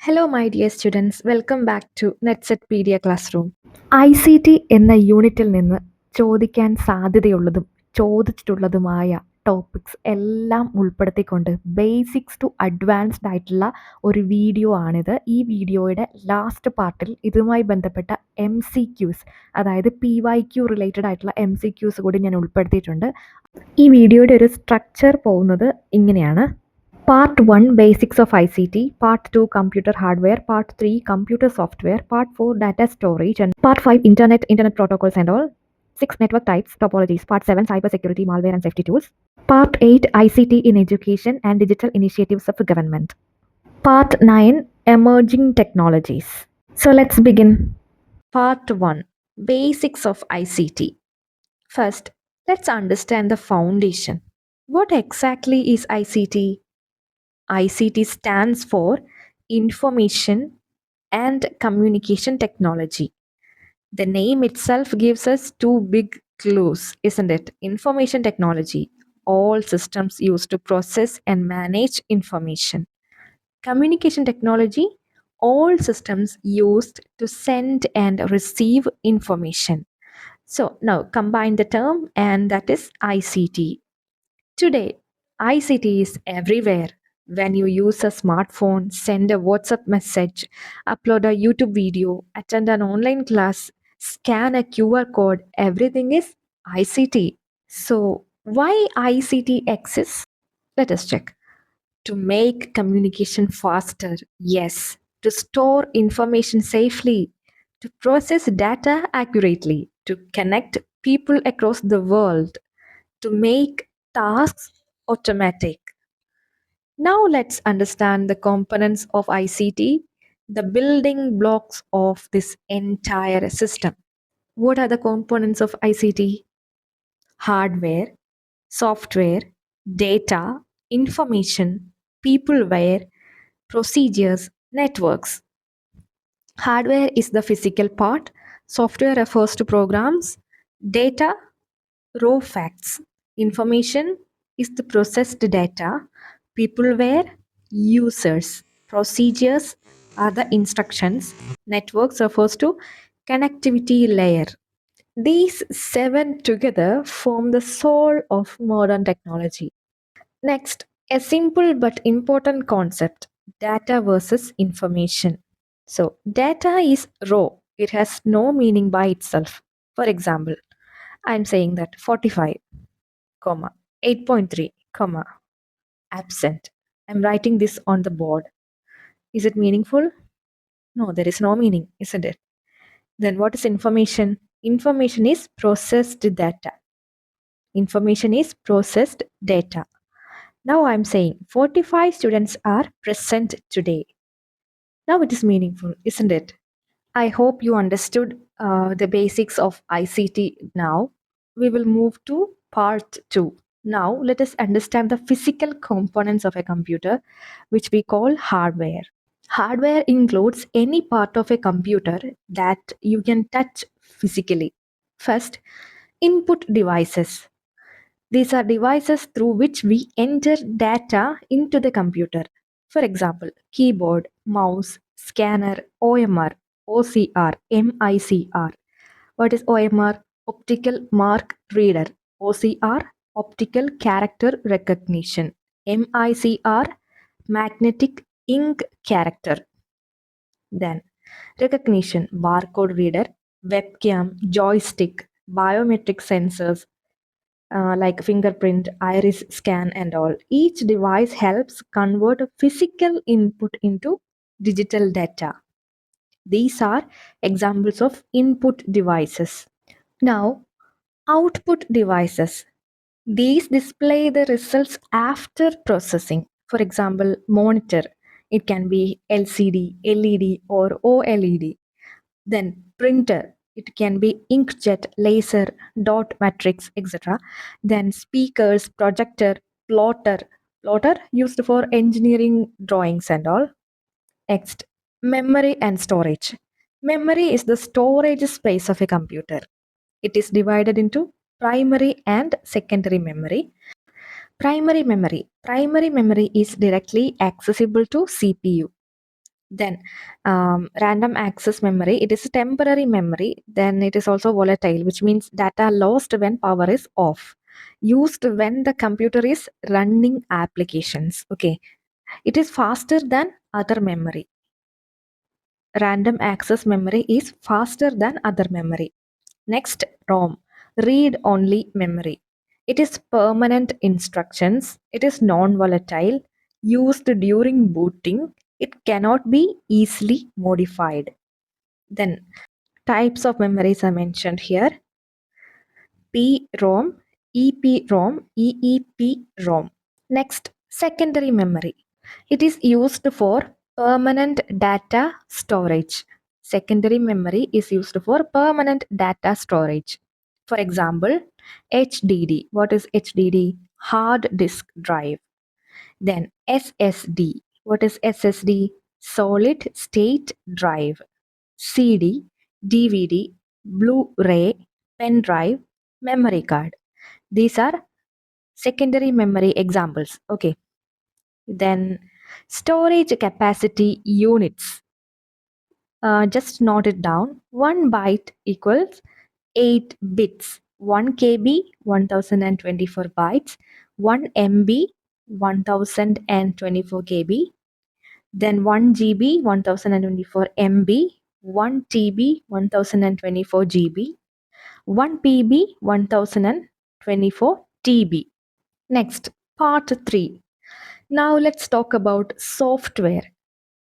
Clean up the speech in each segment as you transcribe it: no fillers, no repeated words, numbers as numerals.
Hello, my dear students. Welcome back to NetSetpedia Classroom. ICT എന്ന യൂണിറ്റിൽ നിന്ന് ചോദിക്കാൻ സാധ്യതയുള്ളതും ചോദിച്ചിട്ടുള്ളതുമായ ടോപ്പിക്സ് എല്ലാം ഉൾപ്പെടുത്തിക്കൊണ്ട് ബേസിക്സ് ടു അഡ്വാൻസ്ഡ് ആയിട്ടുള്ള ഒരു വീഡിയോ ആണിത്. ഈ വീഡിയോയുടെ ലാസ്റ്റ് പാർട്ടിൽ ഇതുമായി ബന്ധപ്പെട്ട MCQs, അതായത് PYQ റിലേറ്റഡ് ആയിട്ടുള്ള MCQs കൂടി ഞാൻ ഉൾപ്പെടുത്തിയിട്ടുണ്ട്. ഈ വീഡിയോയുടെ ഒരു സ്ട്രക്ചർ പോകുന്നത് ഇങ്ങനെയാണ്. Part 1 Basics of ICT, Part 2 Computer Hardware, Part 3 Computer Software, Part 4 Data Storage, and Part 5 Internet Protocols and all. 6 Network Types, Topologies, Part 7 Cybersecurity, Malware and Safety Tools, Part 8 ICT in Education and Digital Initiatives of Government, Part 9 Emerging Technologies. So let's begin. Part 1 Basics of ICT. First, let's understand the foundation. What exactly is ICT? ICT stands for Information and Communication Technology. The name itself gives us two big clues, isn't it? Information technology, all systems used to process and manage information. Communication technology, all systems used to send and receive information. So now combine the term, and that is ICT. Today, ICT is everywhere. When you use a smartphone, send a WhatsApp message, upload a YouTube video, attend an online class, scan a QR code, everything is ICT. So, why ICT exists? Let us check. To make communication faster, yes. To store information safely, to process data accurately, to connect people across the world, to make tasks automatic. Now let's understand the components of ICT, the building blocks of this entire system. What are the components of ICT? Hardware, software, data, information, peopleware, procedures, networks. Hardware is the physical part, software refers to programs, data, raw facts, information is the processed data, peopleware, users, procedures are the instructions, networks refers to connectivity layer. These 7 together form the soul of modern technology. Next, a simple but important concept, data versus information. So, data is raw, it has no meaning by itself. For example, I'm saying that 45, 8.3, absent. I'm writing this on the board. Is it meaningful? No, there is no meaning, isn't it? Then what is information? Information is processed data. Information is processed data. Now I'm saying 45 students are present today. Now it is meaningful, isn't it? I hope you understood the basics of ICT now. We will move to part 2. Now let us understand the physical components of a computer, which we call hardware. Hardware includes any part of a computer that you can touch physically. First, input devices. These are devices through which we enter data into the computer. For example, keyboard, mouse, scanner, OMR, OCR, MICR. What is OMR? Optical Mark Reader. OCR, Optical Character Recognition. MICR, Magnetic Ink Character. Then, recognition, barcode reader, webcam, joystick, biometric sensors, like fingerprint, iris scan, and all. Each device helps convert a physical input into digital data. These are examples of input devices. Now, output devices. These display the results after processing. For example, monitor. It can be LCD, LED, or OLED. Then printer. It can be inkjet, laser, dot matrix, etc. Then speakers, projector, plotter. Plotter used for engineering drawings and all. Next, memory and storage. Memory is the storage space of a computer. It is divided into primary and secondary memory. Primary memory. Primary memory is directly accessible to CPU. Then random access memory, it is a temporary memory. Then it is also volatile, which means data lost when power is off, used when the computer is running applications. Okay, it is faster than other memory. Random access memory is faster than other memory. Next, ROM, read only memory. It is permanent instructions, it is non volatile, used during booting, it cannot be easily modified. Then, types of memories are mentioned here: PROM, EPROM, EEPROM. Next, secondary memory. It is used for permanent data storage. Secondary memory is used for permanent data storage. For example, HDD. What is HDD? Hard disk drive. Then SSD. What is SSD? Solid state drive. CD, DVD, Blu ray, pen drive, memory card. These are secondary memory examples. Okay. Then storage capacity units. Just note it down. 1 byte equals 8 bits. 1 KB, 1024 bytes. 1 MB, 1024 KB. Then 1 GB, 1024 MB. 1 TB, 1024 GB. 1 PB, 1024 TB. Next, part 3. Now let's talk about software,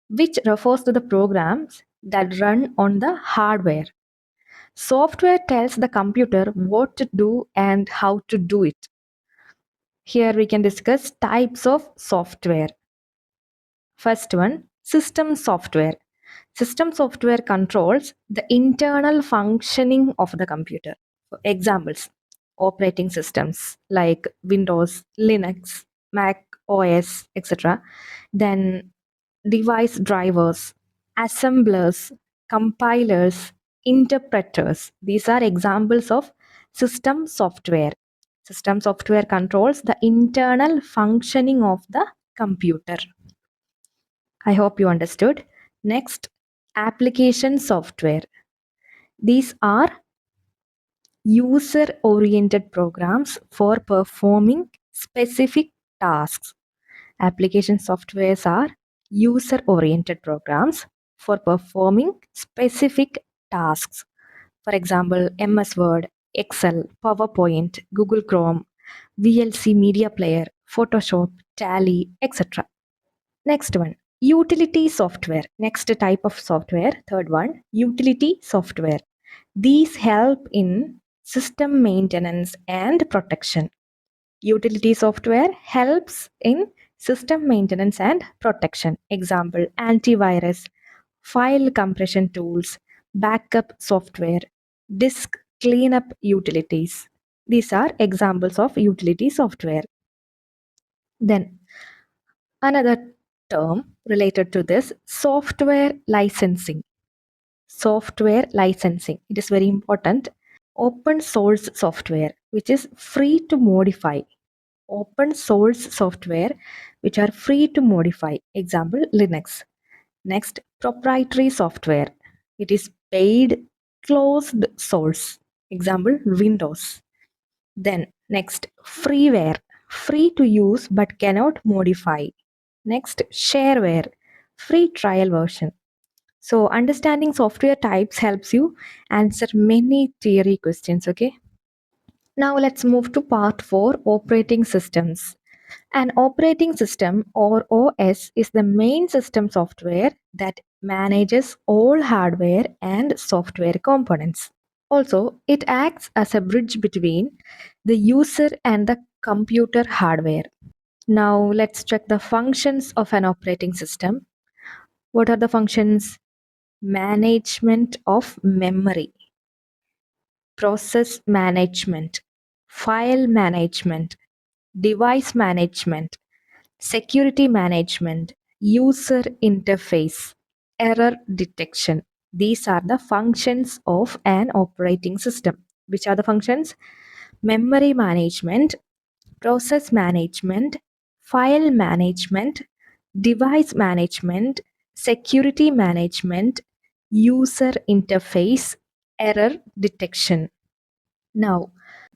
which refers to the programs that run on the hardware. Software tells the computer what to do and how to do it. Here we can discuss types of software. First one, system software. System software controls the internal functioning of the computer. For examples, operating systems like Windows, Linux, Mac OS, etc. Then device drivers, assemblers, compilers, interpreters. These are examples of system software. System software controls the internal functioning of the computer. I hope you understood. Next, application software. These are user oriented programs for performing specific tasks. Application softwares are user oriented programs for performing specific tasks. For example, MS Word, Excel, PowerPoint, Google Chrome, VLC Media Player, Photoshop, Tally, etc. Next one, utility software. Next type of software, third one, utility software. These help in system maintenance and protection. Utility software helps in system maintenance and protection. Example, antivirus, file compression tools, backup software, disk cleanup utilities. These are examples of utility software. Then another term related to this, software licensing. Software licensing, it is very important. Open source software which is free to modify. Open source software which are free to modify. Example, Linux. Next, proprietary software. It is paid closed source. Example, Windows. Then next, freeware. Free to use but cannot modify. Next, shareware. Free trial version. So understanding software types helps you answer many theory questions, okay? Now let's move to part 4, operating systems. An operating system or OS is the main system software that manages all hardware and software components. Also, it acts as a bridge between the user and the computer hardware. Now let's check the functions of an operating system. What are the functions? Management of memory, process management, file management, device management, security management, user interface, error detection. These are the functions of an operating system. Which are the functions? Memory management, process management, file management, device management, security management, user interface, error detection. Now,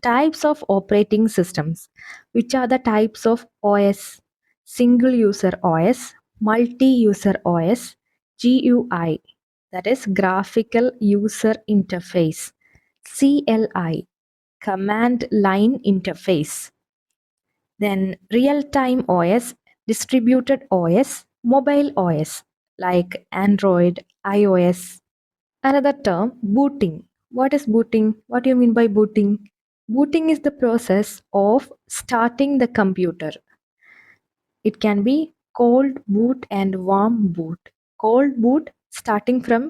types of operating systems. Which are the types of OS? Single user OS, multi user OS, GUI, that is graphical user interface, CLI, command line interface. Then real time OS, distributed OS, mobile OS like Android, iOS. Another term, booting. What is booting? What do you mean by booting? Booting is the process of starting the computer. It can be cold boot and warm boot. Cold boot starting from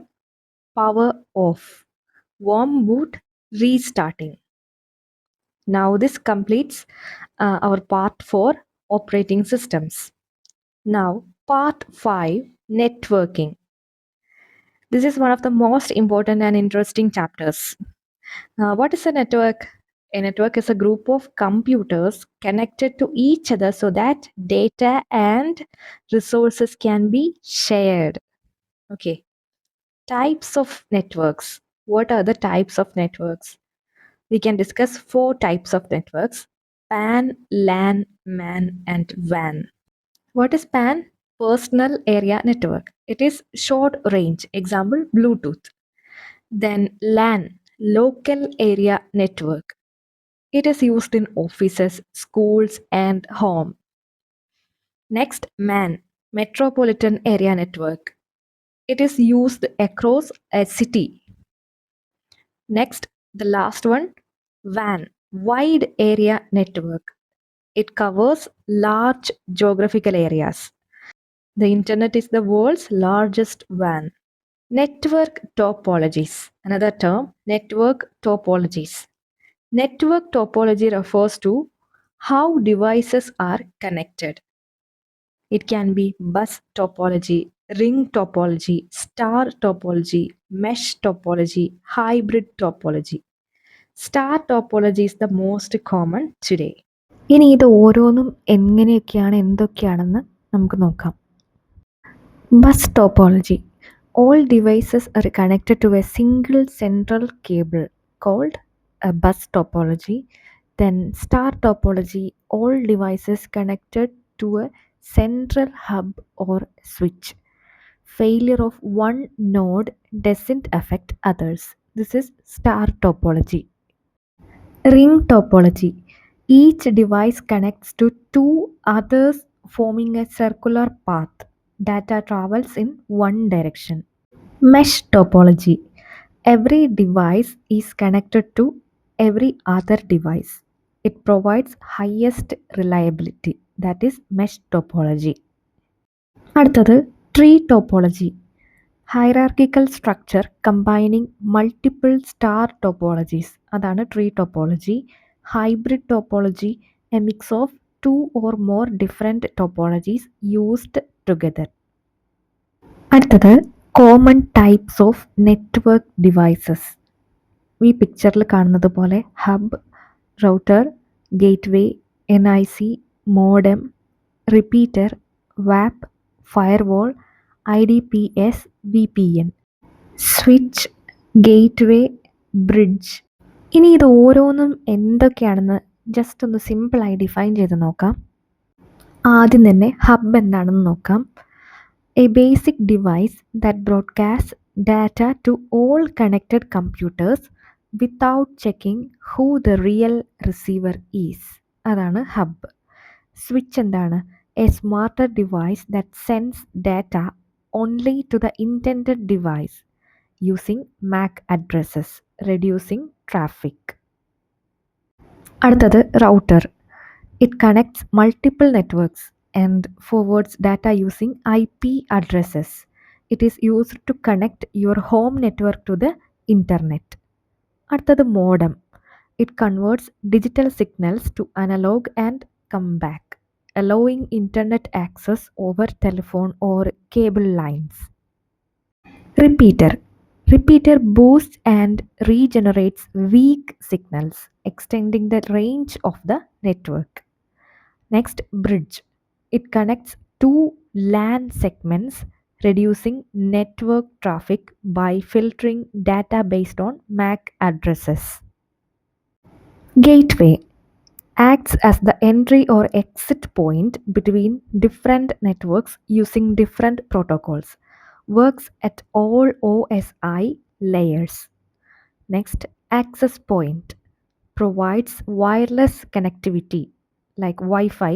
power off. Warm boot restarting. Now this completes our part 4 operating systems. Now part 5 networking. This is one of the most important and interesting chapters. What is a network? A network is a group of computers connected to each other so that data and resources can be shared. Okay. Types of networks. What are the types of networks? We can discuss 4 types of networks: PAN, LAN, MAN, and WAN. What is PAN? Personal Area Network. It is short range. Example, Bluetooth. Then LAN, Local Area Network. It is used in offices, schools, and home. Next, MAN, Metropolitan Area Network. It is used across a city. Next, the last one, WAN, Wide Area Network. It covers large geographical areas. The internet is the world's largest WAN. Network topologies. Another term, network topologies. Network topology refers to how devices are connected. It can be bus topology, ring topology, star topology, mesh topology, hybrid topology. Star topology is the most common today. ഇനി ഇത് ഓരോന്നും എങ്ങനെയൊക്കെയാണ് എന്തൊക്കെയാണെന്ന് നമുക്ക് നോക്കാം. Bus topology. All devices are connected to a single central cable called a bus topology. Then star topology. All devices connected to a central hub or switch. Failure of one node doesn't affect others. This is star topology. Ring topology. Each device connects to two others forming a circular path. Data travels in one direction. Mesh topology. Every device is connected to every other device. It provides highest reliability. That is mesh topology. അടുത്തത് tree topology. Hierarchical structure combining multiple star topologies. അതാണ് tree topology. Hybrid topology, a mix of two or more different topologies used together. അടുത്തത് common types of network devices. ഈ പിക്ചറിൽ കാണുന്നത് പോലെ hub, router, gateway, NIC, modem, repeater, വാപ്പ്, firewall, IDPS, VPN, switch, gateway, bridge. ഇനി ഇത് ഓരോന്നും എന്തൊക്കെയാണെന്ന് ജസ്റ്റ് ഒന്ന് സിമ്പിളായി ഡിഫൈൻ ചെയ്ത് നോക്കാം. ആദ്യം തന്നെ ഹബ് എന്താണെന്ന് നോക്കാം. A basic device that broadcasts data to all connected computers without checking who the real receiver is. അതാണ് ഹബ്. സ്വിച്ച് എന്താണ്? A smarter device that sends data only to the intended device using MAC addresses, reducing traffic. അടുത്തത് router. It connects multiple networks and forwards data using IP addresses. It is used to connect your home network to the internet. അടുത്തത് modem. It converts digital signals to analog and come back, allowing internet access over telephone or cable lines. Repeater. Repeater boosts and regenerates weak signals, extending the range of the network. Next, bridge. It connects two LAN segments, reducing network traffic by filtering data based on MAC addresses. Gateway acts as the entry or exit point between different networks using different protocols. Works at all OSI layers. Next, access point provides wireless connectivity like Wi-Fi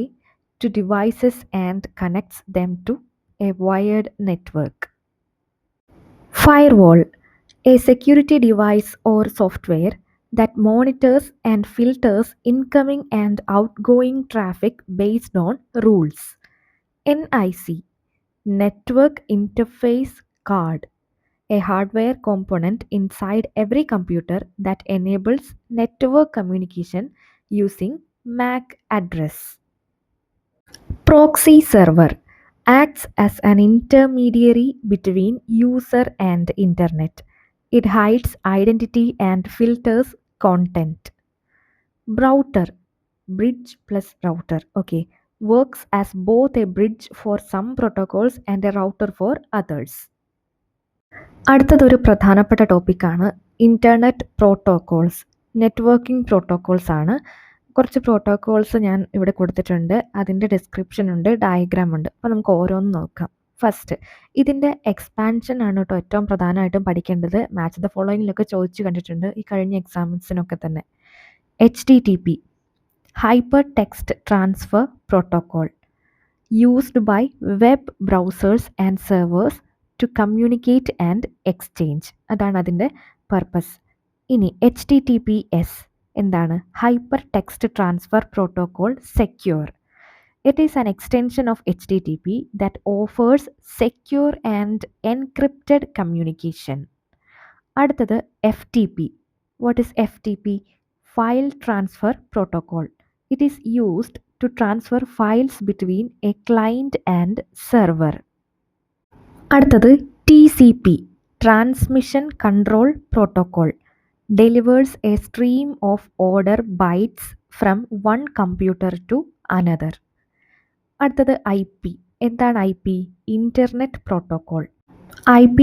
to devices and connects them to a wired network. Firewall, a security device or software that monitors and filters incoming and outgoing traffic based on rules. NIC, Network Interface Card, a hardware component inside every computer that enables network communication using MAC address. Proxy server acts as an intermediary between user and internet. It hides identity and filters content. Router, bridge plus router, okay, works as both a bridge for some protocols and a router for others. അടുത്തതൊരു പ്രധാനപ്പെട്ട ടോപ്പിക്കാണ് internet protocols. Networking protocols ആണ്. കുറച്ച് protocols ഞാൻ ഇവിടെ കൊടുത്തിട്ടുണ്ട്. അതിൻ്റെ description ഉണ്ട്, ഡയഗ്രാം ഉണ്ട്. അപ്പോൾ നമുക്ക് ഓരോന്ന് നോക്കാം. ഫസ്റ്റ്, ഇതിൻ്റെ എക്സ്പാൻഷൻ ആണ് കേട്ടോ ഏറ്റവും പ്രധാനമായിട്ടും പഠിക്കേണ്ടത്. മാച്ച് ദ ഫോളോയിങ്ങിലൊക്കെ ചോദിച്ചു കണ്ടിട്ടുണ്ട് ഈ കഴിഞ്ഞ എക്സാംസിനൊക്കെ തന്നെ. HTTP, hyper text transfer protocol, used by web browsers and servers to communicate and exchange. അതാണ് അതിൻ്റെ പർപ്പസ്. ഇനി HTTPS എന്താണ്? Hyper text transfer protocol secure. It is an extension of HTTP that offers secure and encrypted communication. അടുത്തത് FTP. What is FTP? File Transfer Protocol. It is used to transfer files between a client and server. അടുത്തത് TCP. Transmission Control Protocol. Delivers a stream of order bytes from one computer to another. അടുത്തത് IP. എന്താണ് IP? Internet protocol. IP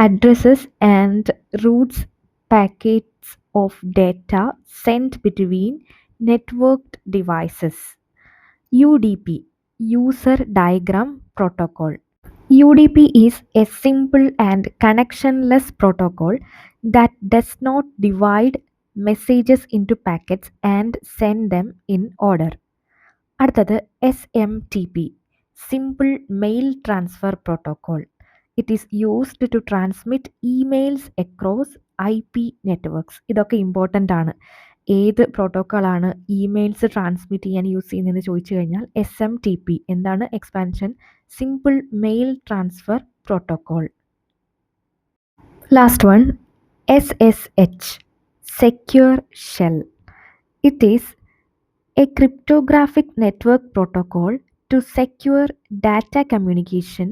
addresses and routes packets of data sent between networked devices. UDP, User Diagram Protocol. UDP is a simple and connectionless protocol that does not divide messages into packets and send them in order. അടുത്തത് SMTP, Simple Mail Transfer Protocol. It is used to transmit emails across IP networks. ഇതൊക്കെ important ആണ്. ഏത് പ്രോട്ടോക്കോളാണ് emails transmit ചെയ്യാൻ use ചെയ്യുന്നതെന്ന് ചോദിച്ചു കഴിഞ്ഞാൽ SMTP. എന്താണ് expansion? Simple mail transfer protocol. Last one, SSH, secure shell. It is a cryptographic network protocol to secure data communication,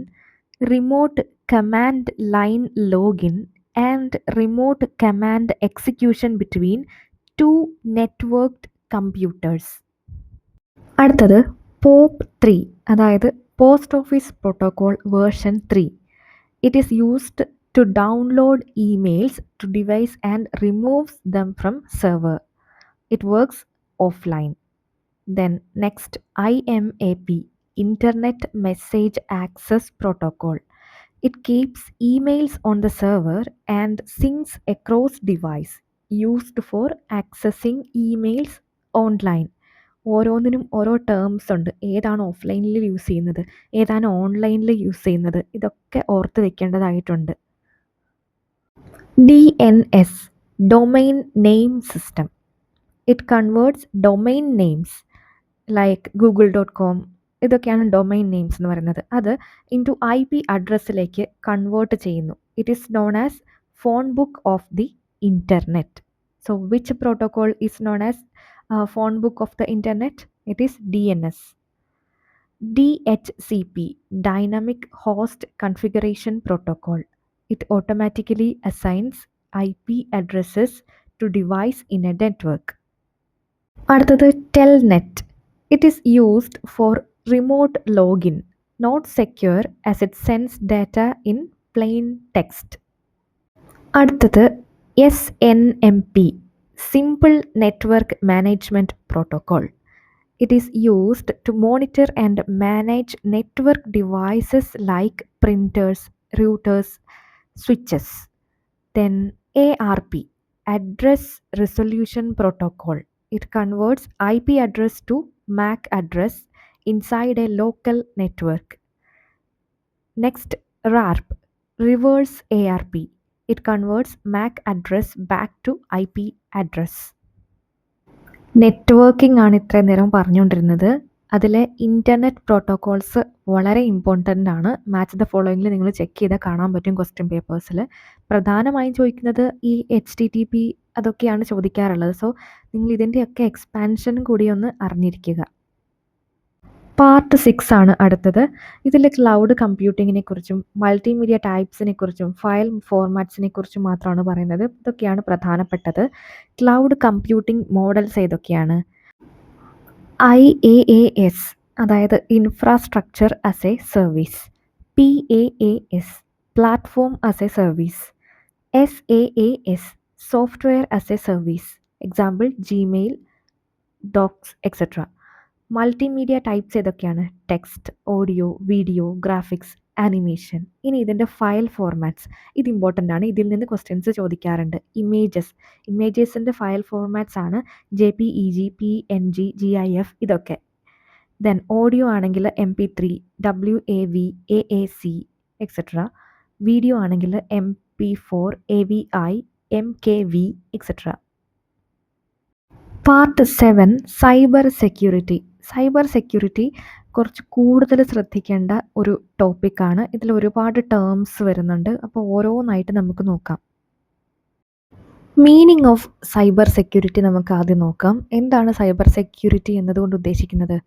remote command line login, and remote command execution between two networked computers. അടുത്തത് POP3, അതായത് post office protocol version 3. It is used to download emails to device and removes them from server. It works offline. Then next, IMAP, Internet Message Access Protocol. It keeps emails on the server and syncs across device, used for accessing emails online. ഓരോന്നിനും ഓരോ terms ഉണ്ട്. ഏതാണ് ഓഫ്ലൈനിൽ use ചെയ്യുന്നത്, ഏതാണ് ഓൺലൈനിൽ use ചെയ്യുന്നത്, ഇതൊക്കെ ഓർത്ത് വെക്കേണ്ടതായിട്ടുണ്ട്. DNS, Domain Name System. It converts domain names like google.com, ഇതൊക്കെയാണ് ഡൊമൈൻ നെയിംസ് എന്ന് പറയുന്നത്. അത് ഇൻറ്റു IP അഡ്രസ്സിലേക്ക് കൺവേർട്ട് ചെയ്യുന്നു. It is known as phone book of the internet. So which protocol is known as phone book of the internet? It is DNS. DHCP, Dynamic Host Configuration Protocol. It automatically assigns IP addresses to device in a network. അടുത്തത് Telnet. It is used for remote login. Not secure as it sends data in plain text. അടുത്തത് SNMP, simple network management protocol. It is used to monitor and manage network devices like printers, routers, switches. Then ARP, Address Resolution Protocol. It converts IP address to MAC address inside a local network. Next, RARP, Reverse ARP. It converts MAC address back to IP address. Networking ആണ് ഇത്രയും നേരം പറഞ്ഞുകൊണ്ടിരുന്നത്. അതിലെ internet protocols വളരെ important ആണ്. Match the ഫോളോയിങ്ങിൽ നിങ്ങൾ check ചെയ്താൽ കാണാൻ പറ്റും ക്വസ്റ്റ്യൻ പേപ്പേഴ്സിൽ. പ്രധാനമായും ചോദിക്കുന്നത് ഈ HTTP അതൊക്കെയാണ് ചോദിക്കാറുള്ളത്. സോ നിങ്ങൾ ഇതിൻ്റെയൊക്കെ എക്സ്പാൻഷൻ കൂടി ഒന്ന് അറിഞ്ഞിരിക്കുക. പാർട്ട് 6 ആണ് അടുത്തത്. ഇതിൽ ക്ലൗഡ് കമ്പ്യൂട്ടിങ്ങിനെ കുറിച്ചും മൾട്ടിമീഡിയ ടൈപ്സിനെ കുറിച്ചും ഫയൽ ഫോർമാറ്റ്സിനെ കുറിച്ചും മാത്രമാണ് പറയുന്നത്. ഇതൊക്കെയാണ് പ്രധാനപ്പെട്ടത്. ക്ലൗഡ് കമ്പ്യൂട്ടിംഗ് മോഡൽസ് ഏതൊക്കെയാണ്? IaaS, അതായത് infrastructure as a service. PaaS, platform as a service. SaaS, software as a service. Example Gmail, docs etcetera. Multimedia types ഏതൊക്കെയാണ്? Text, audio, video, graphics, animation. ഇനി ഇതിൻ്റെ ഫയൽ ഫോർമാറ്റ്സ്, ഇത് important ആണ്. ഇതിൽ നിന്ന് questions ചോദിക്കാറുണ്ട്. ഇമേജസിൻ്റെ ഫയൽ ഫോർമാറ്റ്സ് ആണ് JPEG, PNG, GIF ഇതൊക്കെ. ദെൻ ഓഡിയോ ആണെങ്കിൽ MP3, WAV, AAC etcetera. Video ആണെങ്കിൽ MP4, AVI, MKV etcetera. Part 7, cyber security. Cyber security കുറച്ച് കൂടുതൽ ശ്രദ്ധിക്കേണ്ട ഒരു ടോപ്പിക്കാണ്. ഇതിൽ ഒരുപാട് ടേംസ് വരുന്നുണ്ട്. അപ്പോൾ ഓരോന്നായിട്ട് നമുക്ക് നോക്കാം. മീനിങ് ഓഫ് സൈബർ സെക്യൂരിറ്റി നമുക്ക് ആദ്യം നോക്കാം. എന്താണ് സൈബർ സെക്യൂരിറ്റി എന്നതുകൊണ്ട് ഉദ്ദേശിക്കുന്നത്?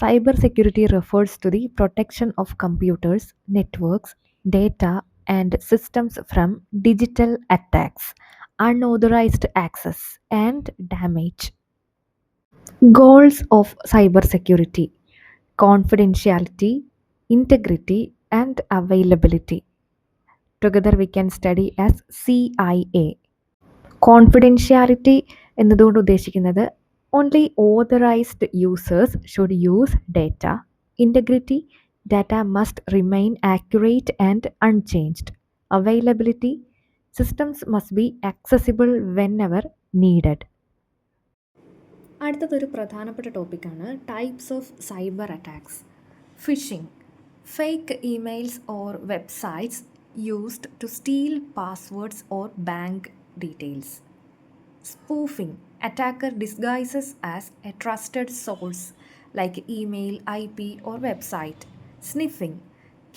Cyber security refers to the protection of computers, networks, data and systems from digital attacks, unauthorised access and damage. Goals of cybersecurity: confidentiality, integrity, and availability. Together we can study as CIA. Confidentiality എന്നതുകൊണ്ട് ഉദ്ദേശിക്കുന്നത് only authorized users should use data. Integrity, data must remain accurate and unchanged. Availability, systems must be accessible whenever needed. അടുത്തതൊരു പ്രധാനപ്പെട്ട ടോപ്പിക്കാണ് types of cyber attacks. Phishing, fake emails or websites used to steal passwords or bank details. Spoofing, attacker disguises as a trusted source like email, IP or website. Sniffing,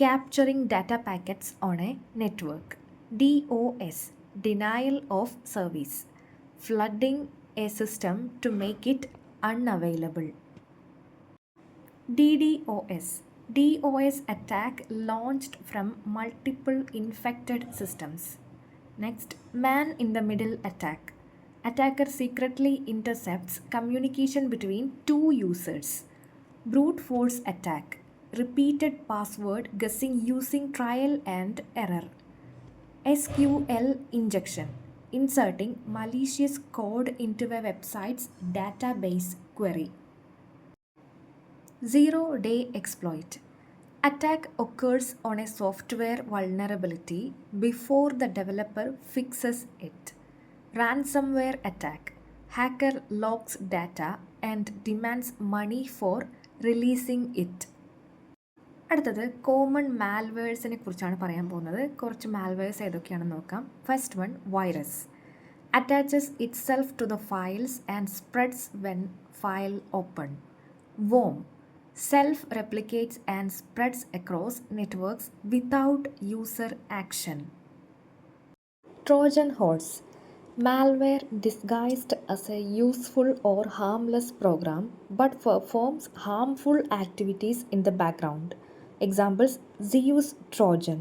capturing data packets on a network. DOS, denial of service, flooding a system to make it unavailable. DDoS attack launched from multiple infected systems. Next, man in the middle attack. Attacker secretly intercepts communication between two users. Brute force attack, repeated password guessing using trial and error. SQL injection, inserting malicious code into a website's database query. Zero-day exploit, attack occurs on a software vulnerability before the developer fixes it. Ransomware attack, hacker locks data and demands money for releasing it. അടുത്തത് common മാൽവെയർസിനെ കുറിച്ചാണ് പറയാൻ പോകുന്നത്. കുറച്ച് malwares ഏതൊക്കെയാണെന്ന് നോക്കാം. First one, virus. Attaches itself to the files and spreads when file open. Worm, self replicates and spreads across networks without user action. Trojan horse, malware disguised as a useful or harmless program but performs harmful activities in the background. Examples: Zeus Trojan.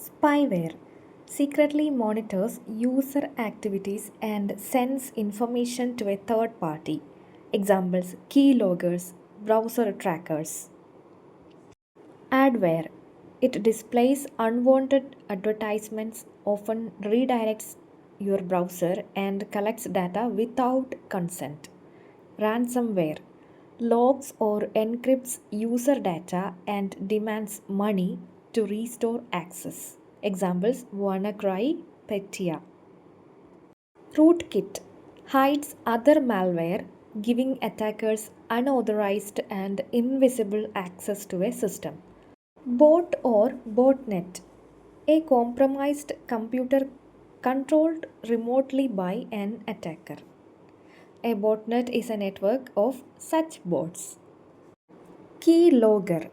Spyware, secretly monitors user activities and sends information to a third party. Examples: keyloggers, browser trackers. Adware. It displays unwanted advertisements, often redirects your browser, and collects data without consent. Ransomware logs or encrypts user data and demands money to restore access. Examples: WannaCry, Petya. Rootkit hides other malware, giving attackers unauthorized and invisible access to a system. Bot or botnet, a compromised computer controlled remotely by an attacker. A botnet is a network of such bots. Keylogger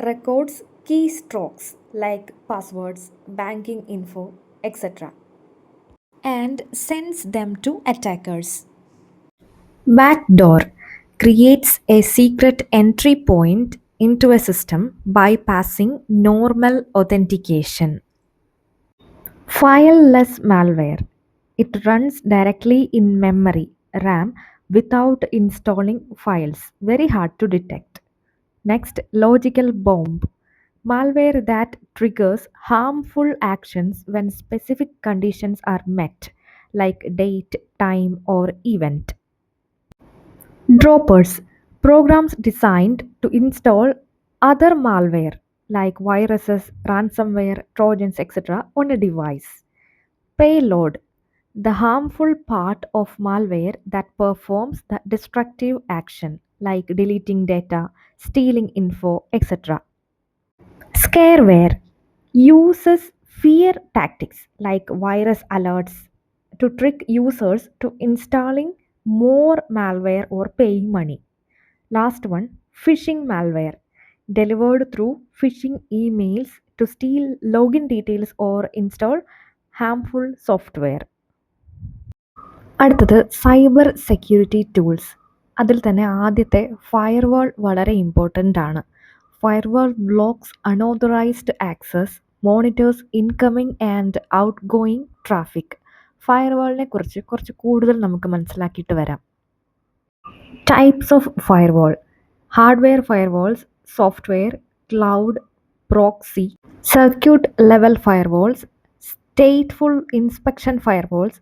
records keystrokes like passwords, banking info, etc., and sends them to attackers. Backdoor creates a secret entry point into a system bypassing normal authentication. Fileless malware. It runs directly in memory RAM without installing files. Very hard to detect. Next, logical bomb. Malware that triggers harmful actions when specific conditions are met, like date, time, or event. Droppers. Programs designed to install other malware like viruses, ransomware, trojans, etc. on a device. Payload, the harmful part of malware that performs the destructive action like deleting data, stealing info, etc. Scareware uses fear tactics like virus alerts to trick users to installing more malware or paying money. Last one, phishing malware delivered through phishing emails to steal login details or install harmful software. അടുത്തത് cyber security tools. അതിൽ തന്നെ ആദ്യത്തെ firewall വളരെ important ആണ്. Firewall blocks unauthorised access, monitors incoming and outgoing traffic. ഫയർവാളിനെ കുറിച്ച് കുറച്ച് കൂടുതൽ നമുക്ക് മനസ്സിലാക്കിയിട്ട് വരാം. Types of firewall: hardware firewalls, software, cloud, proxy, circuit level firewalls, stateful inspection firewalls,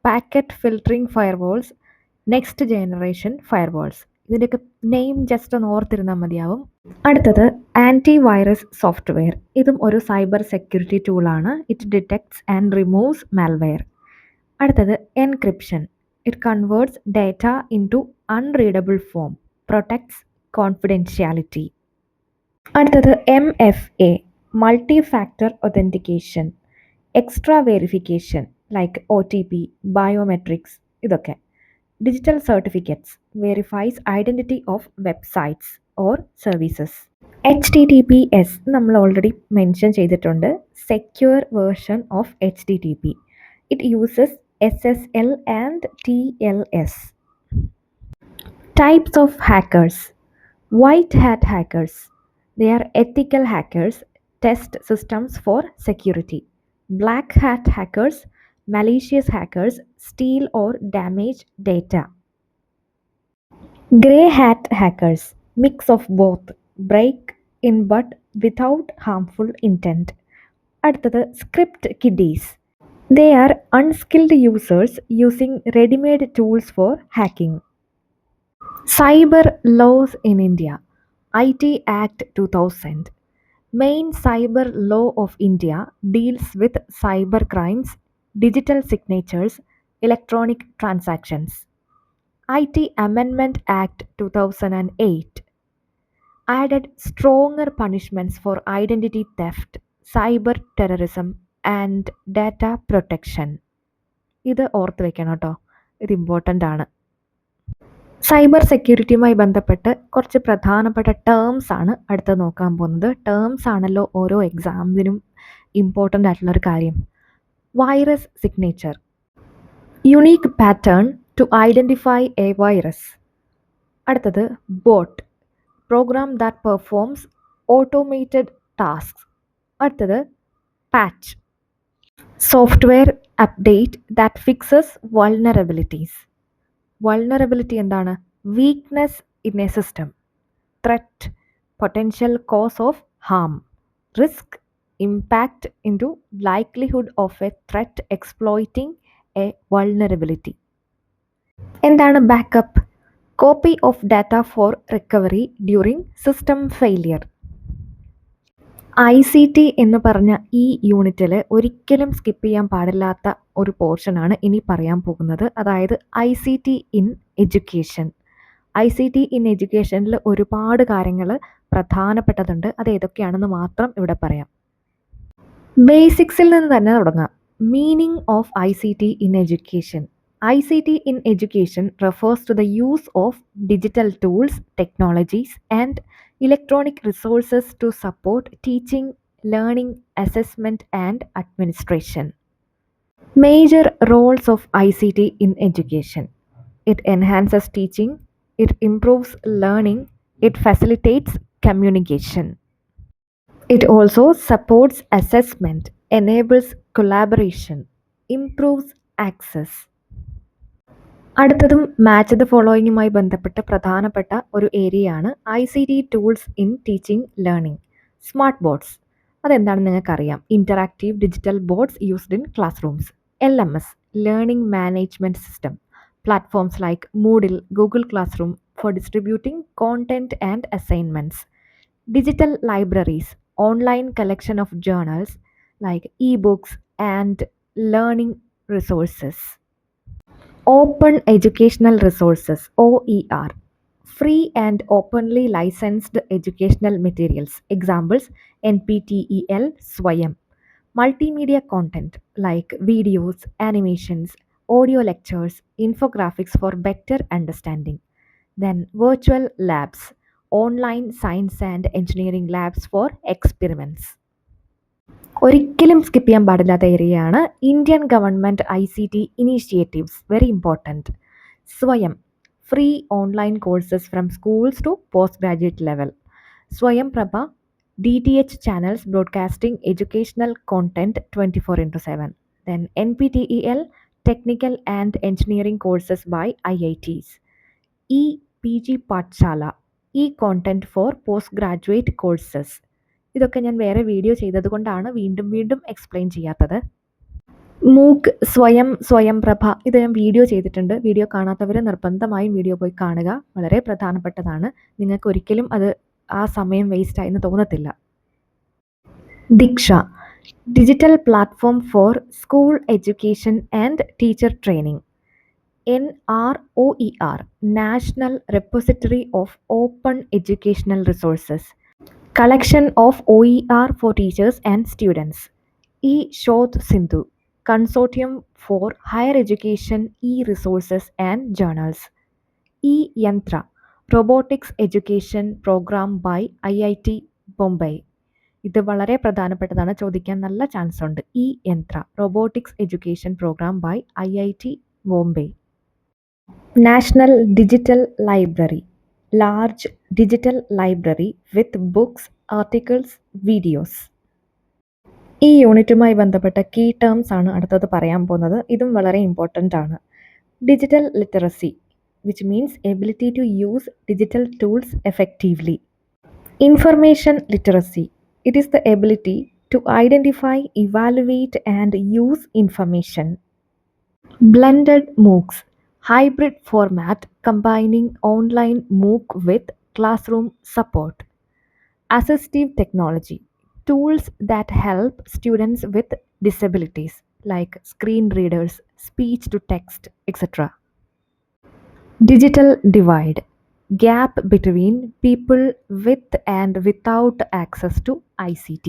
packet filtering firewalls, next generation firewalls. ഇതിൻ്റെയൊക്കെ name just ഒന്ന് ഓർത്തിരുന്നാൽ മതിയാവും. അടുത്തത് ആൻറ്റി വൈറസ് സോഫ്റ്റ്വെയർ. ഇതും ഒരു സൈബർ സെക്യൂരിറ്റി ടൂളാണ്. It detects and removes malware. അടുത്തത് encryption. It converts data into unreadable form, protects confidentiality. അടുത്തത് MFA, multi factor authentication, extra verification like OTP, biometrics, ഇതൊക്കെ. Digital certificates verifies identity of websites or services. HTTPS നമ്മൾ already mention ചെയ്തിട്ടുണ്ട്. Secure version of HTTP. It uses SSL and TLS. Types of hackers. White hat hackers. They are ethical hackers, test systems for security. Black hat hackers, malicious hackers, steal or damage data. Grey hat hackers, mix of both, break in but without harmful intent. അടുത്തത് script kiddies. They are unskilled users using ready-made tools for hacking. Cyber laws in India. IT Act 2000. Main cyber law of India deals with cyber crimes, digital signatures, electronic transactions. IT Amendment Act 2008 added stronger punishments for identity theft, cyber terrorism, and data protection. ഇത് ഓർത്ത് വെക്കണം കേട്ടോ, ഇത് important ആണ്. Cyber സെക്യൂരിറ്റിയുമായി ബന്ധപ്പെട്ട് കുറച്ച് പ്രധാനപ്പെട്ട terms ആണ് അടുത്ത് നോക്കാൻ പോകുന്നത്. ടേംസ് ആണല്ലോ ഓരോ എക്സാമിനും ഇമ്പോർട്ടൻ്റ് ആയിട്ടുള്ളൊരു കാര്യം. Virus signature, unique pattern to identify a virus. അടുത്തത് bot, program that performs automated tasks. അടുത്തത് patch, software update that fixes vulnerabilities. Vulnerability എന്താണ്? Weakness in a system. Threat, potential cause of harm, risk, impact into likelihood of a threat exploiting a vulnerability. എന്താണ് backup? Copy of data for recovery during system failure. ICT എന്ന് പറഞ്ഞ ഈ യൂണിറ്റിൽ ഒരിക്കലും skip ചെയ്യാൻ പാടില്ലാത്ത ഒരു പോർഷനാണ് ഇനി പറയാൻ പോകുന്നത്. അതായത് ICT in education. ICT in എഡ്യൂക്കേഷനിൽ ഒരുപാട് കാര്യങ്ങൾ പ്രധാനപ്പെട്ടതുണ്ട്. അത് ഏതൊക്കെയാണെന്ന് മാത്രം ഇവിടെ പറയാം. ബേസിക്സിൽ നിന്ന് തന്നെ തുടങ്ങാം. Meaning of ICT in education. ICT in education refers to the use of digital tools, technologies, and electronic resources to support teaching, learning, assessment, and administration. Major roles of ICT in education. It enhances teaching, it improves learning, it facilitates communication. It also supports assessment, enables collaboration, improves access. അടുത്തതും match the ഫോളോയിങ്ങുമായി ബന്ധപ്പെട്ട് പ്രധാനപ്പെട്ട ഒരു ഏരിയയാണ് ICT tools in teaching learning. Smart boards അതെന്താണെന്ന് നിങ്ങൾക്കറിയാം. Interactive digital boards used in class rooms. LMS learning management system. Platforms like Moodle, Google Classroom for distributing content and assignments. Digital libraries online collection of journals like e-books and learning resources. Open Educational Resources OER. Free and openly licensed educational materials. Examples NPTEL Swayam. Multimedia content like videos, animations, audio lectures, infographics for better understanding. Then virtual labs. Online science and engineering labs for experiments. ഒരിക്കലും skip ചെയ്യാൻ പാടില്ലാത്ത ഏരിയയാണ് Indian government ICT initiatives. Very important. Swayam free online courses from schools to post graduate level. Swayam Prabha DTH channels broadcasting educational content 24/7. Then NPTEL technical and engineering courses by IITs. PG Pathshala content for post graduate courses. ഇതൊക്കെ ഞാൻ വേറെ video ചെയ്തത് കൊണ്ടാണ് വീണ്ടും വീണ്ടും explain ചെയ്യാത്തത്. മൂക്ക് സ്വയം പ്രഭ ഇത് ഞാൻ വീഡിയോ ചെയ്തിട്ടുണ്ട്. വീഡിയോ കാണാത്തവർ നിർബന്ധമായും വീഡിയോ പോയി കാണുക. വളരെ പ്രധാനപ്പെട്ടതാണ്. നിങ്ങൾക്ക് ഒരിക്കലും അത് ആ സമയം വേസ്റ്റ് ആയെന്ന് തോന്നത്തില്ല. Diksha digital platform for school education and teacher training. NROER national repository of open educational resources. Collection of OER for teachers and students. Shodh Sindhu Consortium for Higher Education E-Resources and Journals. Yantra Robotics Education Program by IIT Bombay. ഇത് വളരെ പ്രധാനപ്പെട്ടതാണ്, ചോദിക്കാൻ നല്ല chance ഉണ്ട്. Yantra robotics education program by IIT Bombay. National digital library large digital library with books, articles, videos. ഈ യൂണിറ്റുമായി ബന്ധപ്പെട്ട key terms ആണ് അടുത്തത് പറയാൻ പോകുന്നത്. ഇതും വളരെ ഇമ്പോർട്ടൻ്റ് ആണ്. Digital literacy which means ability to use digital tools effectively. Information literacy it is the ability to identify, evaluate and use information. Blended MOOCs hybrid format combining online MOOC with classroom support. Assistive technology tools that help students with disabilities like screen readers, speech to text, etc. Digital divide gap between people with and without access to ICT.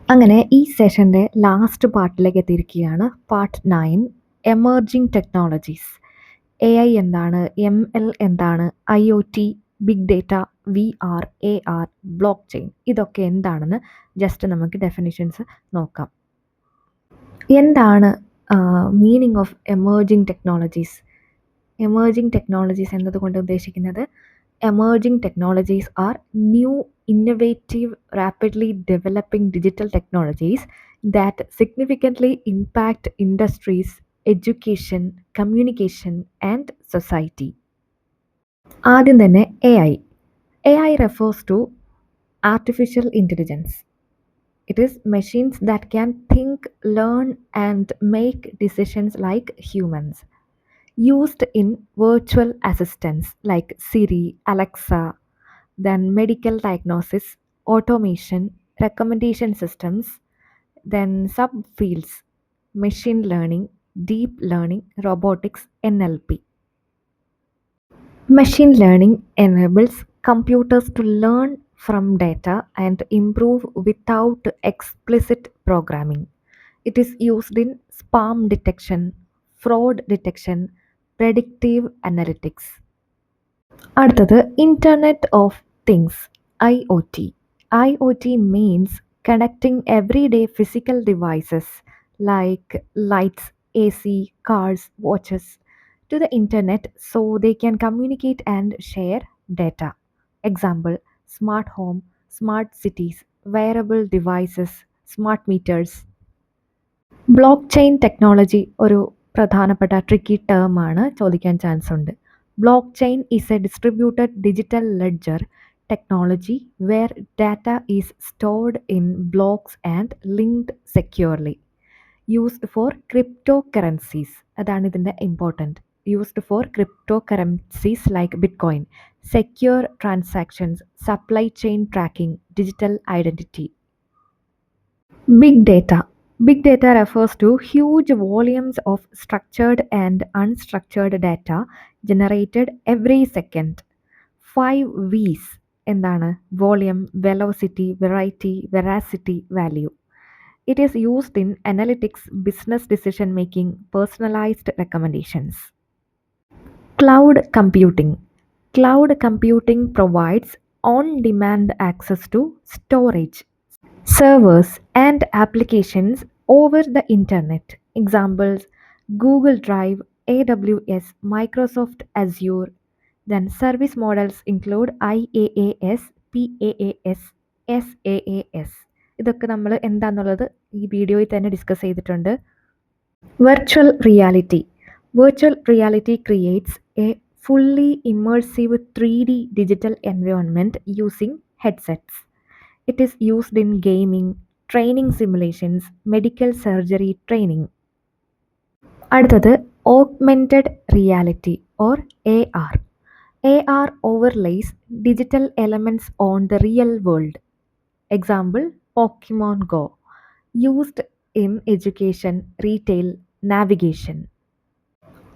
അങ്ങനെ ഈ സെഷൻ്റെ last പാർട്ടിലേക്ക് എത്തിയിരിക്കുകയാണ്. Part 9 emerging technologies. AI എന്താണ്, ML എന്താണ്, IoT, big data, VR, AR, blockchain ഇതൊക്കെ എന്താണെന്ന് just നമുക്ക് definitions നോക്കാം. എന്താണ് meaning of emerging technologies? Emerging technologies എന്നതുകൊണ്ട് ഉദ്ദേശിക്കുന്നത് emerging technologies are new innovative rapidly developing digital technologies that significantly impact industries, education, communication and society. ആദ്യം തന്നെ AI. AI refers to Artificial intelligence. It is machines that can think, learn, and make decisions like humans. Used in virtual assistants like Siri, Alexa, then medical diagnosis, automation, recommendation systems, then subfields, machine learning, deep learning, robotics, NLP. Machine learning enables computers to learn from data and improve without explicit programming. It is used in spam detection, fraud detection, predictive analytics. അടുത്തത് Internet of Things IoT. IoT means connecting everyday physical devices like lights, AC, cars, watches to the internet so they can communicate and share data. Example: smart home, smart cities, wearable devices, smart meters. Block chain technology ഒരു പ്രധാനപ്പെട്ട tricky term ആണ്, ചോദിക്കാൻ chance ഉണ്ട്. Block chain is a distributed digital ledger technology where data is stored in blocks and linked securely. Used for crypto currencies, അതാണ് ഇതിൻ്റെ important. Used for crypto currencies like bitcoin, secure transactions, supply chain tracking, digital identity. Big data. Big data refers to huge volumes of structured and unstructured data generated every second. 5 V's എന്താണ്? Volume, velocity, variety, veracity, value. It is used in analytics, business decision making, personalized recommendations. Cloud computing. Cloud computing provides on-demand access to storage, servers, and applications over the internet. Examples: Google Drive, AWS, Microsoft Azure. Then service models include IaaS, PaaS, SaaS. ഇതൊക്കെ നമ്മൾ എന്താണെന്നുള്ളത് ഈ വീഡിയോയിൽ തന്നെ discuss ചെയ്തിട്ടുണ്ട്. Virtual reality. Virtual reality creates a fully immersive 3D digital environment using headsets. It is used in gaming, training simulations, medical surgery training. അടുത്തത് augmented reality or AR. AR overlays digital elements on the real world. Example: Pokemon Go. Used in education, retail, navigation.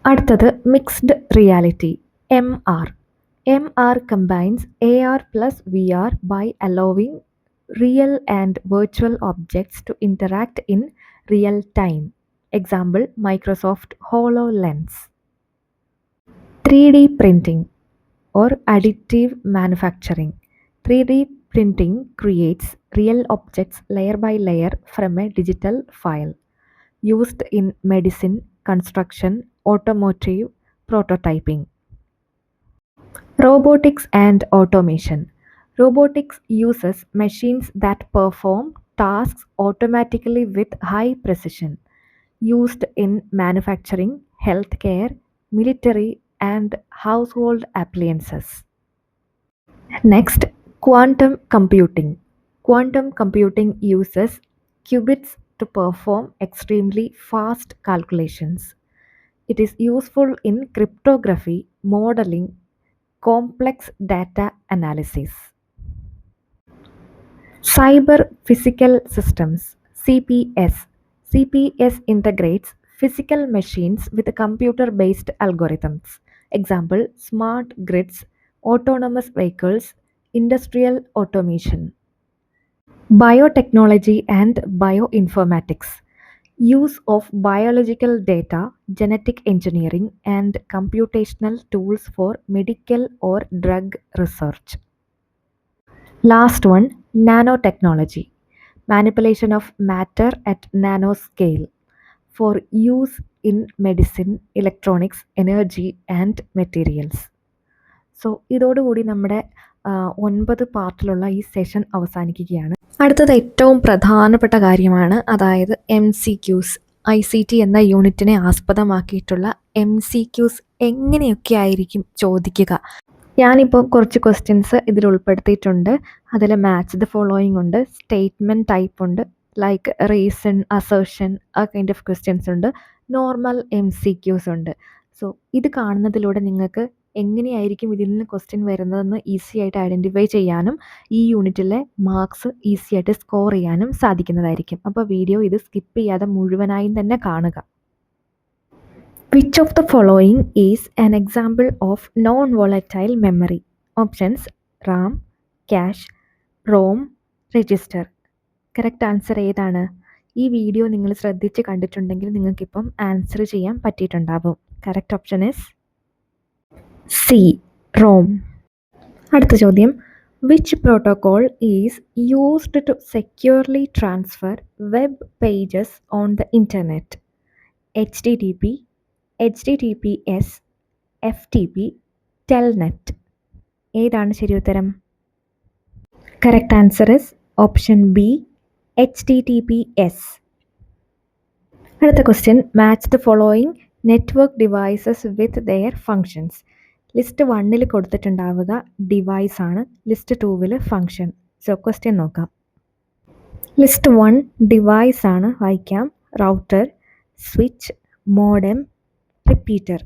അടുത്തത് mixed reality MR. MR combines AR plus VR by allowing real and virtual objects to interact in real time. Example: Microsoft HoloLens. 3D printing or additive manufacturing. 3D printing creates real objects layer by layer from a digital file. Used in medicine, construction, automotive, prototyping. Robotics and automation. Robotics uses machines that perform tasks automatically with high precision. Used in manufacturing, healthcare, military, and household appliances. Next, quantum computing. Quantum computing uses qubits to perform extremely fast calculations. It is useful in cryptography, modeling, complex data analysis. Cyber Physical Systems CPS. CPS integrates physical machines with computer-based algorithms. Example: smart grids, autonomous vehicles, industrial automation. Biotechnology and bioinformatics. Use of biological data, genetic engineering, and computational tools for medical or drug research. Last one, nanotechnology. Manipulation of matter at nanoscale for use in medicine, electronics, energy, and materials. So ഇതോടുകൂടി നമ്മുടെ 9 പാർട്ടിലുള്ള ഈ session അവസാനിക്കുകയാണ്. അടുത്തത് ഏറ്റവും പ്രധാനപ്പെട്ട കാര്യമാണ്, അതായത് MCQs. ICT എന്ന യൂണിറ്റിനെ ആസ്പദമാക്കിയിട്ടുള്ള MCQs എങ്ങനെയൊക്കെ ആയിരിക്കും ചോദിക്കുക. ഞാനിപ്പോൾ കുറച്ച് ക്വസ്റ്റ്യൻസ് ഇതിൽ ഉൾപ്പെടുത്തിയിട്ടുണ്ട്. അതിൽ മാച്ച് ദ ഫോളോയിങ് ഉണ്ട്, സ്റ്റേറ്റ്മെൻറ്റ് ടൈപ്പ് ഉണ്ട്, ലൈക്ക് റീസൺ, അസേർഷൻ, ആ കൈൻഡ് ഓഫ് ക്വസ്റ്റ്യൻസ് ഉണ്ട്, നോർമൽ MCQs ഉണ്ട്. സോ ഇത് കാണുന്നതിലൂടെ നിങ്ങൾക്ക് എങ്ങനെയായിരിക്കും ഇതിൽ നിന്ന് ക്വസ്റ്റ്യൻ വരുന്നതെന്ന് ഈസി ആയിട്ട് ഐഡൻറ്റിഫൈ ചെയ്യാനും ഈ യൂണിറ്റിലെ മാർക്സ് ഈസി ആയിട്ട് സ്കോർ ചെയ്യാനും സാധിക്കുന്നതായിരിക്കും. അപ്പോൾ വീഡിയോ ഇത് സ്കിപ്പ് ചെയ്യാതെ മുഴുവനായും തന്നെ കാണുക. Which of the following is an example of non-volatile memory? Options: RAM, cache, ROM, register. Correct answer ഏതാണ്? ഈ വീഡിയോ നിങ്ങൾ ശ്രദ്ധിച്ച് കണ്ടിട്ടുണ്ടെങ്കിൽ നിങ്ങൾക്കിപ്പം ആൻസർ ചെയ്യാൻ പറ്റിയിട്ടുണ്ടാവും. Correct option is C, ROM. അടുത്ത ചോദ്യം: which protocol is used to securely transfer web pages on the internet? HTTP, HTTPS, FTP, telnet. ഏതാണ് ശരി ഉത്തരം? Correct answer is option B, HTTPS. അടുത്ത question: match the following network devices with their functions. List 1 കൊടുത്തിട്ടുണ്ടാവുക device ആണ്, list 2 function. So question നോക്കാം. List 1 device ആണ്, വായിക്കാം: router, switch, modem, repeater.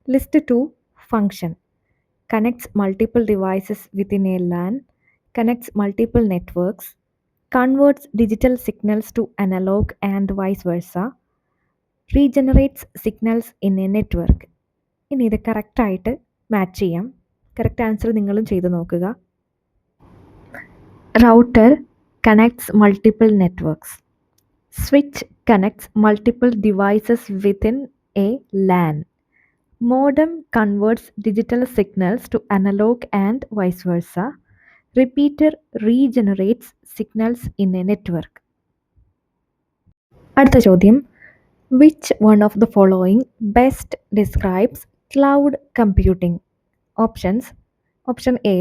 List 2 function: connects multiple devices within a LAN, connects multiple networks, converts digital signals to analog and vice versa, regenerates signals in a network. ഇനി ഇത് കറക്റ്റായിട്ട് match ചെയ്യാം. Correct answer നിങ്ങളും ചെയ്ത് നോക്കുക. Router connects multiple networks. Switch connects multiple devices within A LAN. Modem converts digital signals to analog and vice versa. Repeater regenerates signals in a network. അടുത്ത ചോദ്യം: which one of the following best describes cloud computing? Options: Option A,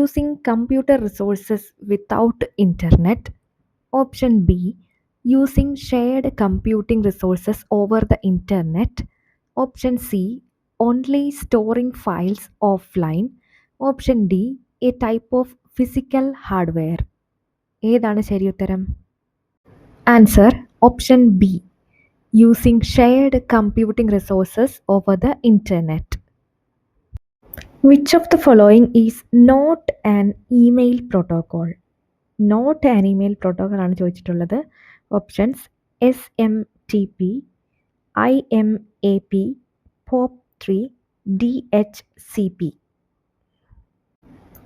using computer resources without internet. Option B, using shared computing resources over the internet. Option C, only storing files offline. Option D, a type of physical hardware. ഏതാണ് ശരി ഉത്തരം? Answer option B, using shared computing resources over the internet. Which of the following is not an email protocol? Not an email protocol ആണ് ചോദിച്ചിട്ടുള്ളത്. Options: SMTP, IMAP, POP3, DHCP.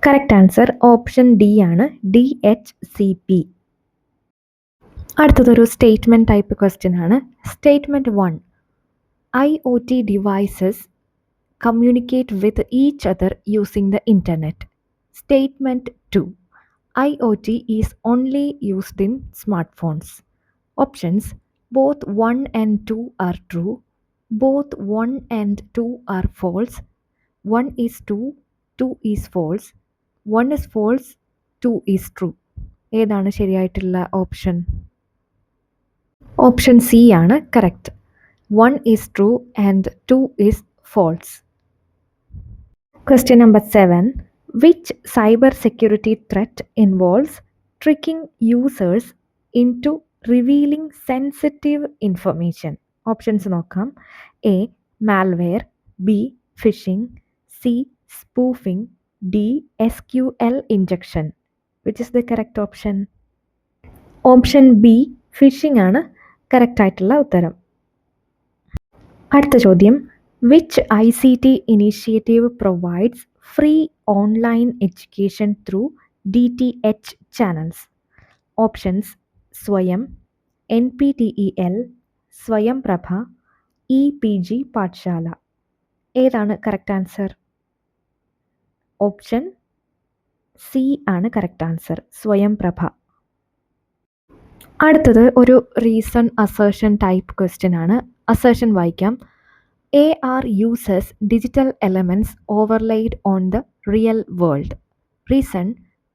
Correct answer option D ആണ്, DHCP. അടുത്തതൊരു statement type question ആണ്. Statement 1: IoT devices communicate with each other using the internet. Statement 2: IoT is only used in smartphones. Options: both 1 and 2 are true. Both 1 and 2 are false. 1 is true, 2 is false. 1 is false, 2 is true. ഏതാണ് ശരിയായിട്ടുള്ള option? Option C ആണ് correct. 1 is true and 2 is false. Question number 7: which cyber security threat involves tricking users into revealing sensitive information? Options നോക്കാം: A, malware, B, phishing, C, spoofing, D, SQL injection. Which is the correct option? Option B, phishing ആണ് correct ആയിട്ടുള്ള ഉത്തരം. അടുത്ത ചോദ്യം: which ICT initiative provides free online education through DTH channels? Options: Swayam, NPTEL, Swayam Prabha, EPG Pathshala. ഏതാണ് correct answer? Option C ആണ് correct answer, Swayam Prabha. അടുത്തത് ഒരു reason assertion type question ആണ്. അസേർഷൻ വായിക്കാം: AR uses digital elements overlaid on the real world. Reason: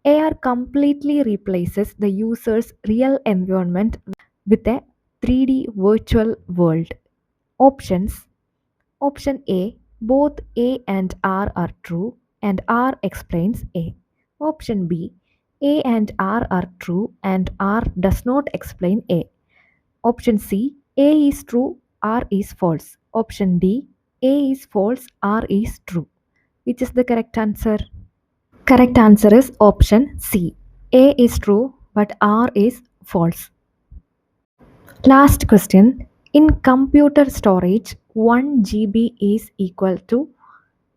AR completely replaces the user's real environment with a 3D virtual world. Options: Option A, both A and R are true. and R explains A. Option B, A and R are true and R does not explain A. Option C, A is true, R is false. Option D, A is false, R is true. Which is the correct answer? Correct answer is option C. A is true, but R is false. Last question. In computer storage, 1 GB is equal to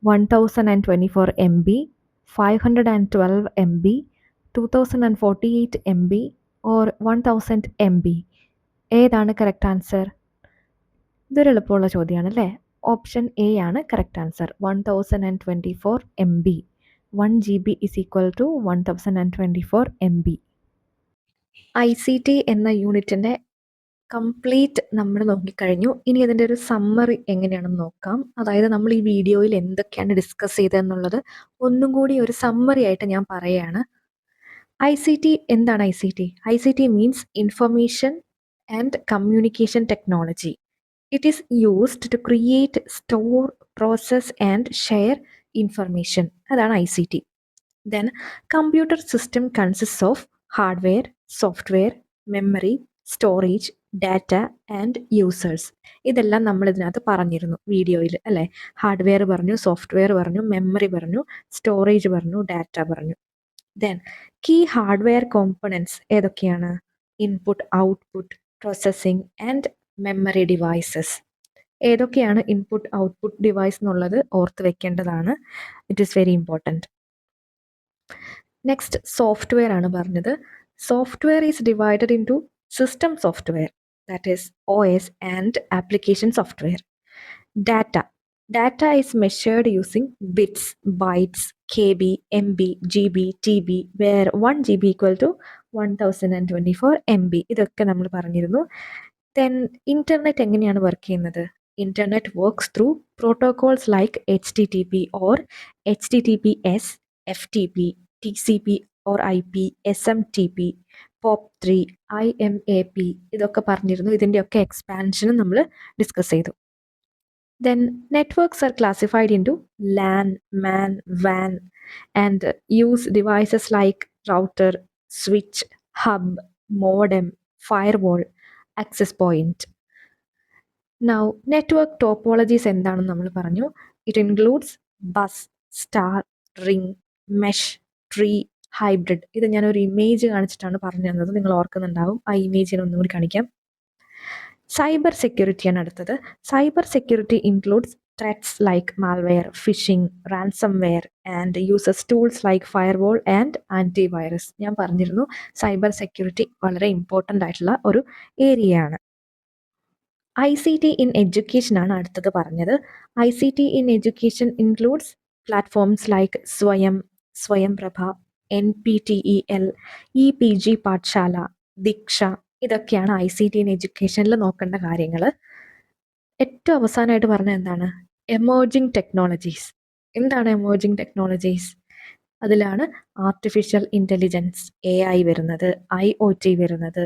1024 MB, 512 MB, 2048 MB or 1000 MB. ഏതാണ് correct answer? ഇതൊരു എളുപ്പമുള്ള ചോദ്യമാണ് അല്ലേ? Option A ആണ് correct answer. 1024 MB. 1 GB is equal to 1024 MB. ICT എന്ന യൂണിറ്റിൻ്റെ complete നമ്മൾ നോക്കിക്കഴിഞ്ഞു. ഇനി അതിൻ്റെ ഒരു സമ്മറി എങ്ങനെയാണെന്ന് നോക്കാം. അതായത് നമ്മൾ ഈ വീഡിയോയിൽ എന്തൊക്കെയാണ് ഡിസ്കസ് ചെയ്തതെന്നുള്ളത് ഒന്നും കൂടി ഒരു സമ്മറി ആയിട്ട് ഞാൻ പറയുകയാണ്. ICT എന്താണ് ICT? ICT means information and communication technology. It is used to create, store, process and share information. അതാണ് ICT. Then computer system consists of hardware, software, memory, storage, data and users. ഇതെല്ലാം നമ്മൾ ഇതിനകത്ത് പറഞ്ഞിരുന്നു വീഡിയോയിൽ അല്ലേ? Hardware പറഞ്ഞു, software പറഞ്ഞു, memory പറഞ്ഞു, സ്റ്റോറേജ് പറഞ്ഞു, ഡാറ്റ പറഞ്ഞു. ദെൻ കീ ഹാർഡ്വെയർ കോമ്പണൻസ് ഏതൊക്കെയാണ്? Input, output, processing and memory devices. ഏതൊക്കെയാണ് ഇൻപുട്ട് ഔട്ട്പുട്ട് ഡിവൈസ് എന്നുള്ളത് ഓർത്ത് വെക്കേണ്ടതാണ്. It is very important. Next software ആണ് പറഞ്ഞത്. Software is divided into system software, that is OS and application software. Data is measured using bits, bytes, KB, MB, GB, TB, where 1 GB equal to 1024 MB. ഇതൊക്കെ നമ്മൾ പറഞ്ഞിരുന്നു. Then internet എങ്ങനെയാണ് work ചെയ്യുന്നത്? Internet works through protocols like HTTP or HTTPS, FTP, TCP or IP, SMTP, POP3, IMAP ഇതൊക്കെ പറഞ്ഞിരുന്നു. ഇതിൻ്റെയൊക്കെ എക്സ്പാൻഷനും നമ്മൾ discuss ചെയ്തു. Then networks are classified into LAN, MAN, WAN and use devices like router, switch, hub, modem, firewall, access point. Now network topologies എന്താണെന്ന് നമ്മൾ പറഞ്ഞു. It includes bus, star, ring, mesh, tree, hybrid. ഇത് ഞാനൊരു image കാണിച്ചിട്ടാണ് പറഞ്ഞു തന്നത്, നിങ്ങൾ ഓർക്കുന്നുണ്ടാവും. ആ ഇമേജിനെ ഒന്നും കൂടി കാണിക്കാം. സൈബർ സെക്യൂരിറ്റിയാണ് അടുത്തത്. Cyber security includes threats like malware, phishing, ransomware and uses tools like firewall and antivirus. ഞാൻ പറഞ്ഞിരുന്നു സൈബർ സെക്യൂരിറ്റി വളരെ ഇമ്പോർട്ടൻ്റ് ആയിട്ടുള്ള ഒരു ഏരിയയാണ്. ICT ഇൻ എഡ്യൂക്കേഷൻ ആണ് അടുത്തത് പറഞ്ഞത്. ICT in education includes platforms like Swayamprabha, NPTEL, EPG പാഠശാല, ദീക്ഷ. ഇതൊക്കെയാണ് ICT ഇൻ എഡ്യൂക്കേഷനിൽ നോക്കേണ്ട കാര്യങ്ങൾ. ഏറ്റവും അവസാനമായിട്ട് പറഞ്ഞത് എന്താണ്? Emerging technologies. എന്താണ് എമേർജിങ് ടെക്നോളജീസ്? അതിലാണ് ആർട്ടിഫിഷ്യൽ ഇൻ്റലിജൻസ്, AI വരുന്നത്, IoT വരുന്നത്,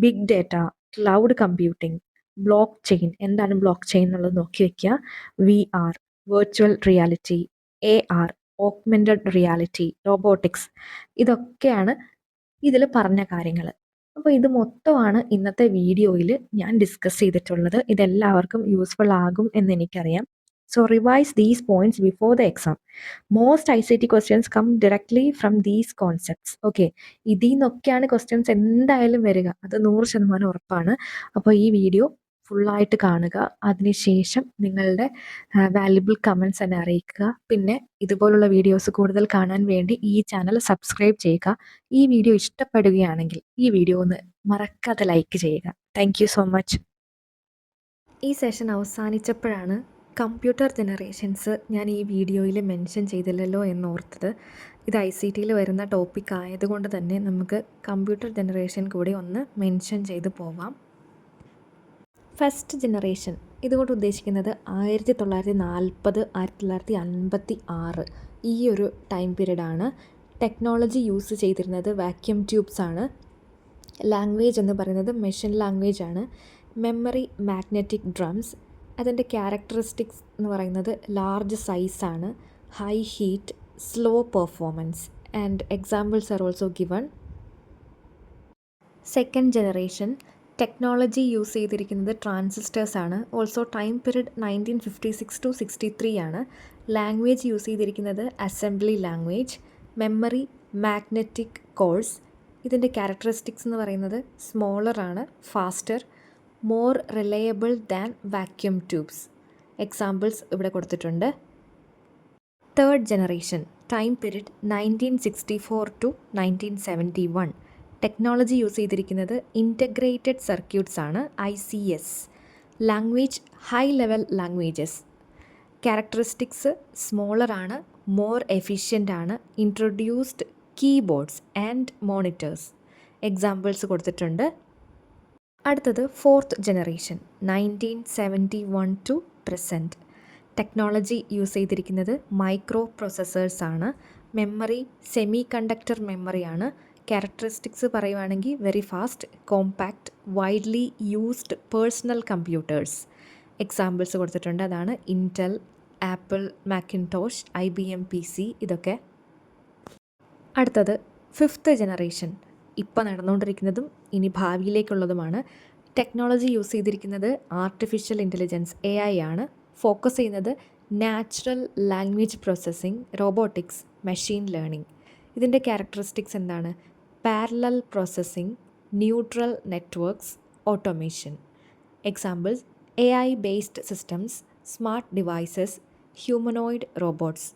big data, cloud computing, block chain. എന്താണ് ബ്ലോക്ക് ചെയിൻ എന്നുള്ളത് നോക്കി വയ്ക്കുക. VR, virtual reality, AR, augmented reality, robotics. ഇതൊക്കെയാണ് ഇതിൽ പറഞ്ഞ കാര്യങ്ങൾ. അപ്പോൾ ഇത് മൊത്തമാണ് ഇന്നത്തെ വീഡിയോയിൽ ഞാൻ ഡിസ്കസ് ചെയ്തിട്ടുള്ളത്. ഇതെല്ലാവർക്കും യൂസ്ഫുൾ ആകും എന്ന് എനിക്കറിയാം. So revise these points before the exam. Most ICT questions come directly from these concepts. Okay, ഇതിൽ നിന്നൊക്കെയാണ് ക്വസ്റ്റ്യൻസ് എന്തായാലും വരിക, അത് 100% ഉറപ്പാണ്. അപ്പോൾ ഈ വീഡിയോ ഫുള്ളായിട്ട് കാണുക. അതിനുശേഷം നിങ്ങളുടെ വാല്യുബിൾ കമൻറ്റ്സ് എന്നെ അറിയിക്കുക. പിന്നെ ഇതുപോലുള്ള വീഡിയോസ് കൂടുതൽ കാണാൻ വേണ്ടി ഈ ചാനൽ സബ്സ്ക്രൈബ് ചെയ്യുക. ഈ വീഡിയോ ഇഷ്ടപ്പെടുകയാണെങ്കിൽ ഈ വീഡിയോ ഒന്ന് മറക്കാതെ ലൈക്ക് ചെയ്യുക. Thank you so much. ഈ സെഷൻ അവസാനിച്ചപ്പോഴാണ് കമ്പ്യൂട്ടർ ജനറേഷൻസ് ഞാൻ ഈ വീഡിയോയിൽ മെൻഷൻ ചെയ്തില്ലല്ലോ എന്നോർത്തത്. ഇത് ICTയിൽ വരുന്ന ടോപ്പിക് ആയതുകൊണ്ട് തന്നെ നമുക്ക് കമ്പ്യൂട്ടർ ജനറേഷൻ കൂടി ഒന്ന് മെൻഷൻ ചെയ്ത് പോവാം. ഫസ്റ്റ് ജനറേഷൻ ഇതുകൊണ്ട് ഉദ്ദേശിക്കുന്നത് 1940, 1956 ഈ ഒരു ടൈം പീരീഡാണ്. ടെക്നോളജി യൂസ് ചെയ്തിരുന്നത് വാക്യൂം ട്യൂബ്സ് ആണ്. ലാംഗ്വേജ് എന്ന് പറയുന്നത് മെഷീൻ ലാംഗ്വേജ് ആണ്. Memory magnetic drums. അതിൻ്റെ ക്യാരക്ടറിസ്റ്റിക്സ് എന്ന് പറയുന്നത് ലാർജ് സൈസാണ്, high heat, slow performance, and examples are also given. Second generation technology use ചെയ്തിരിക്കുന്നത് ട്രാൻസിസ്റ്റേഴ്സ് ആണ്. ഓൾസോ ടൈം പീരീഡ് 1956 to 63 ആണ്. ലാംഗ്വേജ് യൂസ് ചെയ്തിരിക്കുന്നത് assembly language. Memory magnetic cores. ഇതിൻ്റെ ക്യാരക്ടറിസ്റ്റിക്സ് എന്ന് പറയുന്നത് സ്മോളർ ആണ്, faster, more reliable than vacuum tubes. Examples ഇവിടെ കൊടുത്തിട്ടുണ്ട്. Third generation time period 1964 to 1971. Technology use ചെയ്തിരിക്കുന്നത് ഇൻ്റഗ്രേറ്റഡ് സർക്യൂട്ട്സ് ആണ്, ICS. Language high level languages. Characteristics smaller ആണ്, മോർ എഫിഷ്യൻ്റ് ആണ്, introduced keyboards and monitors. Examples കൊടുത്തിട്ടുണ്ട്. അടുത്തത് fourth generation 1971 to present. Technology use ചെയ്തിരിക്കുന്നത് microprocessors ആണ്. Memory semiconductor മെമ്മറിയാണ്. Characteristics പറയുവാണെങ്കിൽ very fast, compact, widely used personal computers. Examples കൊടുത്തിട്ടുണ്ട്. അതാണ് Intel, Apple Macintosh, IBM PC ഇതൊക്കെ. അടുത്തത് ഫിഫ്ത്ത് ജനറേഷൻ, ഇപ്പോൾ നടന്നുകൊണ്ടിരിക്കുന്നതും ഇനി ഭാവിയിലേക്കുള്ളതുമാണ്. ടെക്നോളജി യൂസ് ചെയ്തിരിക്കുന്നത് ആർട്ടിഫിഷ്യൽ ഇൻ്റലിജൻസ് AI ആണ്. ഫോക്കസ് ചെയ്യുന്നത് natural language processing, robotics, machine learning. ഇതിൻ്റെ ക്യാരക്ടറിസ്റ്റിക്സ് എന്താണ്? Parallel processing, neutral networks, automation. Examples AI based systems, smart devices, humanoid robots.